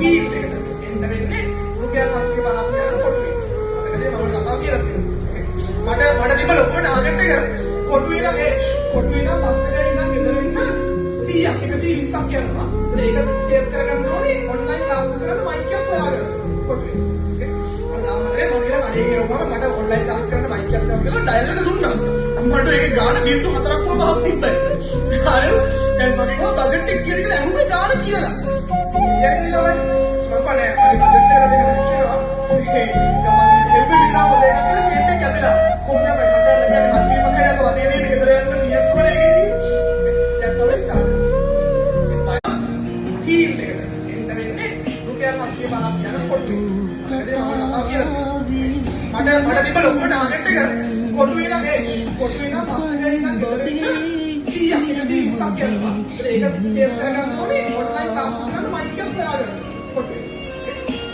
Field එකට එන්න වෙන්නේ රුපියල් 550ක් යන කොටුවේ. අතකදී මම කතා කියලා තියෙනවා. මට තිබ්බ ලොකු ටාගට් එක කොටුවේ නම් කොටුවේ නම් බස් එකේ ඉඳන් ගෙදර ඉන්න 100ක් 120ක් යනවා. ඒක ෂේප් කරගන්න ඕනේ ඔන්ලයින් ක්ලාසස් කරන මයික් එකක් හොයාගන්න කොටුවේ. මට ඔන්ලයින් ක්ලාස් කරන මයික් එකක් ගන්න කියලා ඩයල් එක දුන්නා. අම්මට ඒක ගාන 4ක් වුණ පහක් තිබ්බයි. හරි දැන් මගේ කෝ බජට් එක කියන එක ඇහුවේ ගාන කියලා. කියන්නේ මම බලන්නේ හරි බජට් එක දෙක දෙන්නවා. ඒක මම හෙල්ප් විනා මොලේ කියලා ෂේප් එක කැපිලා කොහොමද මට කියන්නේ මස්ටි මකරට වදේ දෙන්න ගෙදර යන්න 100ක් වගේ ඉන්නේ. that's how it started. Field එකට එන්න වෙන්නේ රුපියල් 550ක් යන කොටුවේ. අතකදී මම කතා කියලා තියෙනවා. මට තිබ්බ ලොකු ටාගට් එක කොටුවේ නම් කොටුවේ නම් බස් එකේ ඉඳන් ගෙදර ඉන්න 100ක් 120ක් යනවා. ඒක ෂේප් කරගන්න ඕනේ ඔන්ලයින් ක්ලාස් කරන මයික් එකක් හොයාගන්න කොටුවේ.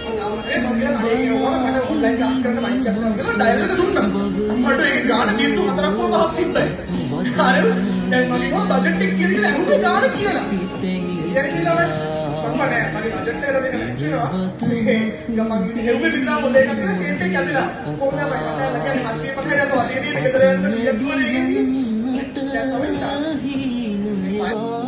මට ඔන්ලයින් ක්ලාස් කරන මයික් එකක් ගන්න කියලා ඩයල් එක දුන්නා. අම්මට ඒක ගාන 4ක් වුණ පහක් තිබ්බයි. හරි දැන් මගේ කෝ බජට් එක කියන එක ඇහුවේ ගාන කියලා. කියන්නේ මම බලන්නේ හරි බජට් එකට දෙක දෙන්නවා. ඒක මම හෙල්ප් විනා මොලේ කියලා ෂේප් එක කැපිලා කොහොමද මට කියන්නේ මස්ටි මකරට වදේ දෙන්න ගෙදර යන්න 100ක් වගේ ඉන්නේ. that's how it started.